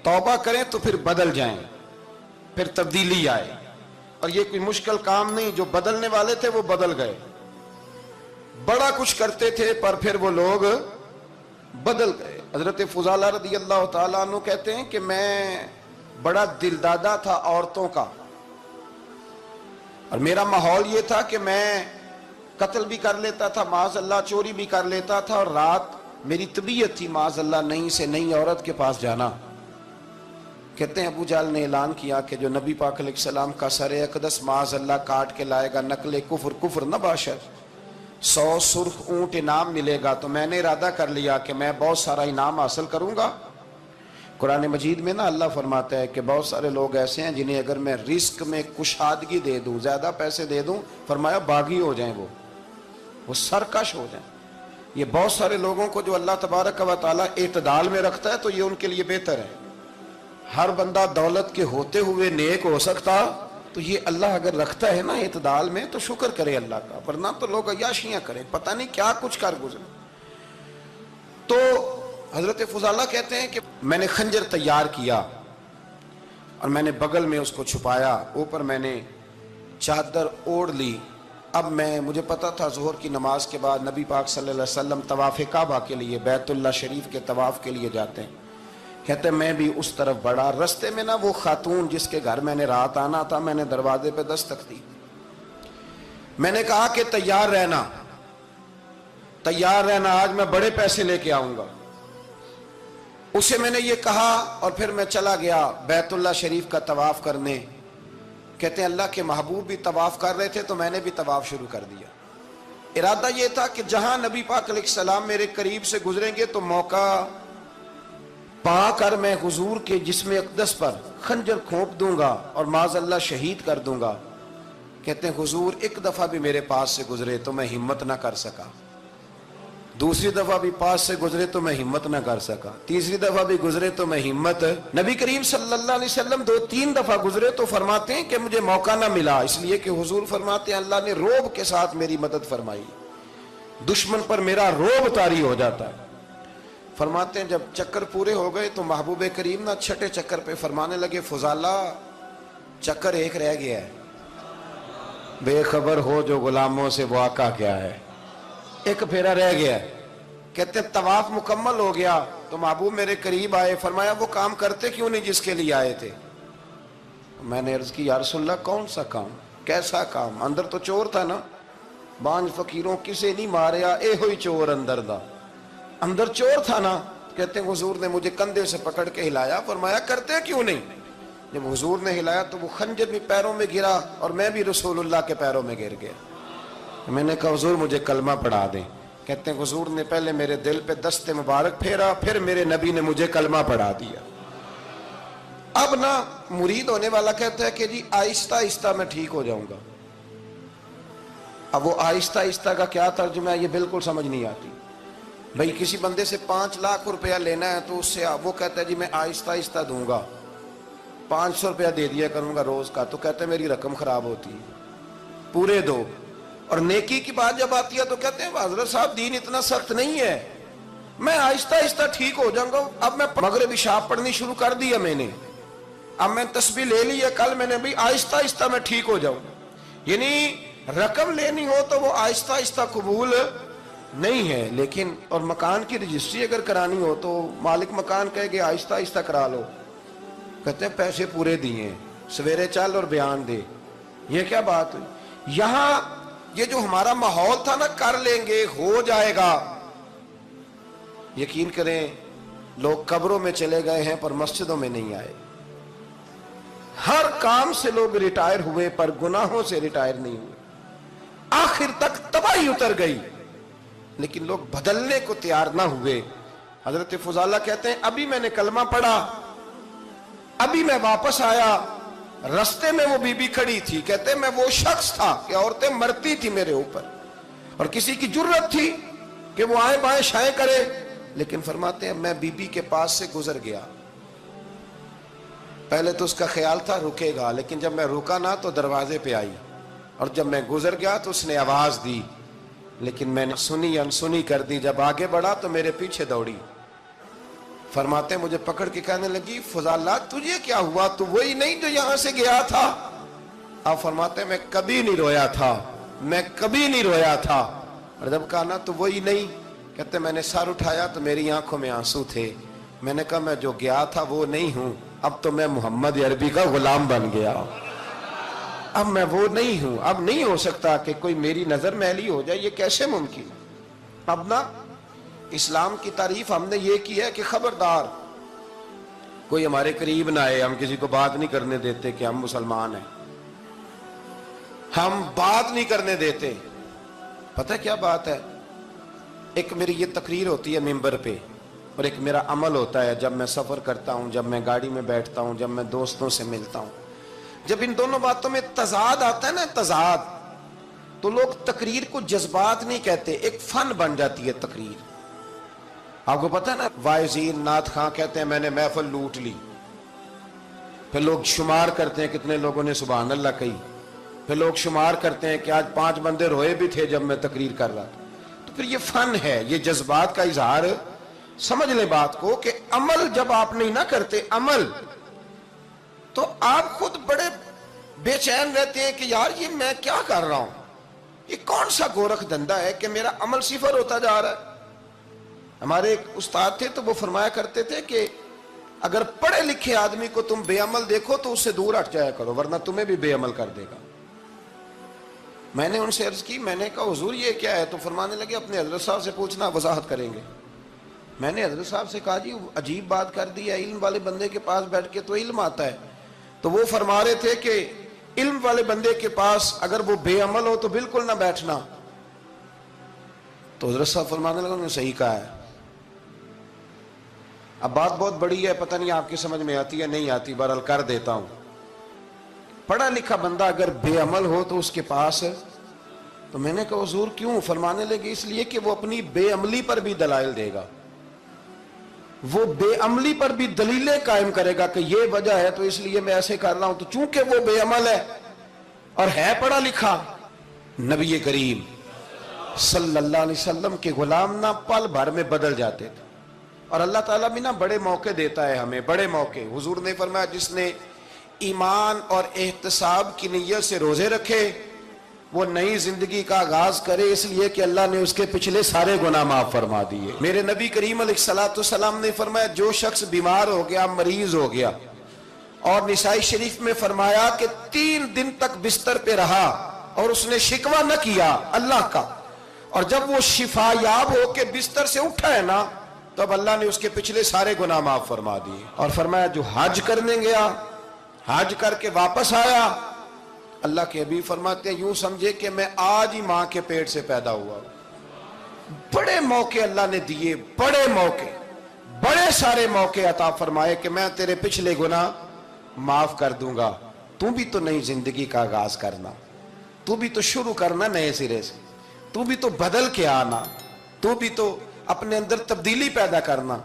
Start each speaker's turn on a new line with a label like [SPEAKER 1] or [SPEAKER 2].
[SPEAKER 1] तौबा करें तो फिर बदल जाएं, फिर तब्दीली आए। और ये कोई मुश्किल काम नहीं, जो बदलने वाले थे वो बदल गए। बड़ा कुछ करते थे पर फिर वो लोग बदल गए। हजरत फुजाला रदी अल्लाह ताला अन्हु कहते हैं कि मैं बड़ा दिलदादा था औरतों का, और मेरा माहौल ये था कि मैं कत्ल भी कर लेता था, माज़अल्लाह चोरी भी कर लेता था, और रात मेरी तबीयत थी माज़अल्लाह नई से नई औरत के पास जाना। कहते हैं अबू जहल ने ऐलान किया कि जो नबी पाक अलैहिस्सलाम का सर अक़दस माज़अल्लाह काट के लाएगा, नकले कुफ्र कुफ्र न बाशर, 100 सुर्ख ऊंट इनाम मिलेगा। तो मैंने इरादा कर लिया कि मैं बहुत सारा इनाम हासिल करूंगा। कुरान मजीद में ना अल्लाह फरमाता है कि बहुत सारे लोग ऐसे हैं जिन्हें अगर मैं रिस्क में कुशादगी दे दूं, ज्यादा पैसे दे दूं, फरमाया बागी हो जाएं, वो सरकश हो जाएं। ये बहुत सारे लोगों को जो अल्लाह तबारक व तआला इत्दाल में रखता है तो ये उनके लिए बेहतर है। हर बंदा दौलत के होते हुए नेक हो सकता, तो ये अल्लाह अगर रखता है ना इत्दाल में तो शुक्र करे अल्लाह का, वरना तो लोग अय्याशियां करें, पता नहीं क्या कुछ कर गुजरे। तो हजरत फुजाला कहते हैं कि मैंने खंजर तैयार किया और मैंने बगल में उसको छुपाया, ऊपर मैंने चादर ओढ़ ली। अब मुझे पता था ज़ोहर की नमाज के बाद नबी पाक सल्लल्लाहु अलैहि वसल्लम तवाफ़ काबा के लिए, बैतुल्लाह शरीफ के तवाफ़ के लिए जाते हैं। कहते मैं भी उस तरफ बढ़ा। रास्ते में ना वो खातून जिसके घर मैंने रात आना था, मैंने दरवाजे पे दस्तक दी। मैंने कहा कि तैयार रहना, तैयार रहना, आज मैं बड़े पैसे लेके आऊंगा। उसे मैंने ये कहा और फिर मैं चला गया बैतुल्लाह शरीफ का तवाफ करने। कहते हैं अल्लाह के महबूब भी तवाफ कर रहे थे तो मैंने भी तवाफ शुरू कर दिया। इरादा ये था कि जहां नबी पाक अलैहिस्सलाम मेरे करीब से गुजरेंगे तो मौका पाकर मैं हुजूर के जिस्म अक़दस पर खंजर खोप दूंगा और माज़अल्लाह शहीद कर दूंगा। कहते हैं हुजूर एक दफा भी मेरे पास से गुजरे तो मैं हिम्मत ना कर सका, दूसरी दफा भी पास से गुजरे तो मैं हिम्मत ना कर सका, तीसरी दफा भी गुजरे तो मैं हिम्मत, नबी करीम सल्लल्लाहु अलैहि वसल्लम 2-3 दफा गुजरे तो फरमाते हैं कि मुझे मौका ना मिला, इसलिए कि हुजूर फरमाते हैं अल्लाह ने रोब के साथ मेरी मदद फरमाई, दुश्मन पर मेरा रोब तारी हो जाता है। फरमाते हैं जब चक्कर पूरे हो गए तो महबूब करीम ना छठे चक्कर पे फरमाने लगे फुजाला चक्कर एक रह गया है, बेखबर हो जो गुलामों से वो आका क्या है, एक फेरा रह गया। कहते तवाफ मुकम्मल हो गया तो महबूब मेरे करीब आए, फरमाया वो काम करते क्यों नहीं जिसके लिए आए थे। मैंने अर्ज की या रसूलल्लाह कौन सा काम, कैसा काम? अंदर तो चोर था ना, बांझ फकीरों किसे नहीं मारिया, ए हुई चोर अंदर दा, अंदर चोर था ना। कहते हैं हुजूर ने मुझे कंधे से पकड़ के हिलाया, फरमाया करते क्यों नहीं। जब हुजूर ने हिलाया तो वो खंजर भी पैरों में गिरा और मैं भी रसूलुल्लाह के पैरों में गिर गया। मैंने कहा हुजूर मुझे कलमा पढ़ा दें। कहते हैं हुजूर ने पहले मेरे दिल पे दस्ते मुबारक फेरा, फिर मेरे नबी ने मुझे कलमा पढ़ा दिया। अब ना मुरीद होने वाला कहता है कि जी आहिस्ता आहिस्ता मैं ठीक हो जाऊंगा। अब वो आहिस्ता आहिस्ता का क्या तर्जुमा है ये बिल्कुल समझ नहीं आती। भाई किसी बंदे से 5 लाख रुपया लेना है तो उससे वो कहता है जी मैं आहिस्ता आहिस्ता दूंगा, 500 रुपया दे दिया करूंगा रोज का, तो कहते हैं मेरी रकम खराब होती है, पूरे दो। और नेकी की बात जब आती है तो कहते हैं हजरत साहब दीन इतना सख्त नहीं है, मैं आहिस्ता आहिस्ता ठीक हो जाऊंगा। अब मैं मगरिब इशा पढ़नी शुरू कर दी है मैंने, अब मैं तस्बीह ले ली है, कल मैंने भी आहिस्ता आहिस्ता मैं ठीक हो जाऊंगा। यानी रकम लेनी हो तो वो आहिस्ता आहिस्ता कबूल नहीं है। लेकिन और मकान की रजिस्ट्री अगर करानी हो तो मालिक मकान कहेगा आहिस्ता आहिस्ता करा लो, कहते हैं पैसे पूरे दिए, सवेरे चल और बयान दे। ये क्या बात हुई? यहां ये जो हमारा माहौल था ना, कर लेंगे हो जाएगा, यकीन करें लोग कब्रों में चले गए हैं पर मस्जिदों में नहीं आए। हर काम से लोग रिटायर हुए पर गुनाहों से रिटायर नहीं हुए, आखिर तक तबाही उतर गई, लेकिन लोग बदलने को तैयार ना हुए। हजरत फुजाला कहते हैं अभी मैंने कलमा पढ़ा, अभी मैं वापस आया, रास्ते में वो बीबी खड़ी थी। कहते मैं वो शख्स था कि औरतें मरती थी मेरे ऊपर और किसी की जुर्रत थी कि वो आए बाएं शाएं करे, लेकिन फरमाते हैं मैं बीबी के पास से गुजर गया। पहले तो उसका ख्याल था रुकेगा, लेकिन जब मैं रुका ना तो दरवाजे पे आई, और जब मैं गुजर गया तो उसने आवाज दी, लेकिन मैंने सुनी अनसुनी कर दी। जब आगे बढ़ा तो मेरे पीछे दौड़ी। فرماتے مجھے پکڑ کے کہنے لگی فضالہ تجھے کیا ہوا، تو وہی نہیں جو یہاں سے گیا تھا؟ آپ فرماتے میں کبھی نہیں رویا تھا، میں کبھی نہیں رویا تھا۔ اور جب کہا نا تو وہی نہیں، کہتے میں نے سر اٹھایا تو میری آنکھوں میں آنسو تھے۔ میں نے کہا میں جو گیا تھا وہ نہیں ہوں، اب تو میں محمد عربی کا غلام بن گیا، اب میں وہ نہیں ہوں، اب نہیں ہو سکتا کہ کوئی میری نظر میلی ہو جائے، یہ کیسے ممکن؟ اب نا اسلام کی تعریف ہم نے یہ کی ہے کہ خبردار کوئی ہمارے قریب نہ آئے، ہم کسی کو بات نہیں کرنے دیتے کہ ہم مسلمان ہیں، ہم بات نہیں کرنے دیتے۔ پتہ کیا بات ہے، ایک میری یہ تقریر ہوتی ہے ممبر پہ، اور ایک میرا عمل ہوتا ہے جب میں سفر کرتا ہوں، جب میں گاڑی میں بیٹھتا ہوں، جب میں دوستوں سے ملتا ہوں۔ جب ان دونوں باتوں میں تضاد آتا ہے نا، تضاد، تو لوگ تقریر کو جذبات نہیں کہتے، ایک فن بن جاتی ہے تقریر۔ آپ کو پتہ ہے نا، وائزین نعت خاں کہتے ہیں میں نے محفل لوٹ لی، پھر لوگ شمار کرتے ہیں کتنے لوگوں نے سبحان اللہ کہی، پھر لوگ شمار کرتے ہیں کہ آج 5 بندے روئے بھی تھے جب میں تقریر کر رہا تھا۔ تو پھر یہ فن ہے، یہ جذبات کا اظہار۔ سمجھ لیں بات کو کہ عمل جب آپ نہیں نہ کرتے عمل، تو آپ خود بڑے بے چین رہتے ہیں کہ یار یہ میں کیا کر رہا ہوں، یہ کون سا گورکھ دھندا ہے کہ میرا عمل صفر ہوتا جا رہا ہے۔ ہمارے ایک استاد تھے تو وہ فرمایا کرتے تھے کہ اگر پڑھے لکھے آدمی کو تم بے عمل دیکھو تو اس سے دور ہٹ جایا کرو، ورنہ تمہیں بھی بے عمل کر دے گا۔ میں نے ان سے عرض کی، میں نے کہا حضور یہ کیا ہے؟ تو فرمانے لگے اپنے حضرت صاحب سے پوچھنا، وضاحت کریں گے۔ میں نے حضرت صاحب سے کہا جی عجیب بات کر دی ہے، علم والے بندے کے پاس بیٹھ کے تو علم آتا ہے۔ تو وہ فرما رہے تھے کہ علم والے بندے کے پاس اگر وہ بے عمل ہو تو بالکل نہ بیٹھنا۔ تو حضرت صاحب فرمانے لگے انہوں نے صحیح کہا ہے۔ اب بات بہت بڑی ہے، پتہ نہیں آپ کی سمجھ میں آتی ہے نہیں آتی، بہرحال کر دیتا ہوں۔ پڑھا لکھا بندہ اگر بے عمل ہو تو اس کے پاس، تو میں نے کہا حضور کیوں؟ فرمانے لگے اس لیے کہ وہ اپنی بے عملی پر بھی دلائل دے گا، وہ بے عملی پر بھی دلیلیں قائم کرے گا کہ یہ وجہ ہے تو اس لیے میں ایسے کر رہا ہوں۔ تو چونکہ وہ بے عمل ہے اور ہے پڑھا لکھا، نبی کریم صلی اللہ علیہ وسلم کے غلام نہ پل بھر میں بدل جاتے تھے۔ اور اللہ تعالیٰ بھی نا بڑے موقع دیتا ہے ہمیں، بڑے موقع۔ حضور نے فرمایا جس نے ایمان اور احتساب کی نیت سے روزے رکھے وہ نئی زندگی کا آغاز کرے، اس لیے کہ اللہ نے اس کے پچھلے سارے گناہ معاف فرما دیے۔ میرے نبی کریم علیہ السلام نے فرمایا جو شخص بیمار ہو گیا، مریض ہو گیا، اور نسائی شریف میں فرمایا کہ 3 دن تک بستر پہ رہا اور اس نے شکوہ نہ کیا اللہ کا، اور جب وہ شفا یاب ہو کے بستر سے اٹھا ہے نا، تب اللہ نے اس کے پچھلے سارے گناہ معاف فرما دیے۔ اور فرمایا جو حج کرنے گیا، حج کر کے واپس آیا، اللہ کے حبیب فرماتے ہیں یوں سمجھے کہ میں آج ہی ماں کے پیٹ سے پیدا ہوا۔ بڑے موقع اللہ نے دیے، بڑے موقع، بڑے سارے موقع عطا فرمائے کہ میں تیرے پچھلے گناہ معاف کر دوں گا، تو بھی تو نئی زندگی کا آغاز کرنا، تو بھی تو شروع کرنا نئے سرے سے، تو بھی تو بدل کے آنا، تو بھی تو اپنے اندر تبدیلی پیدا کرنا۔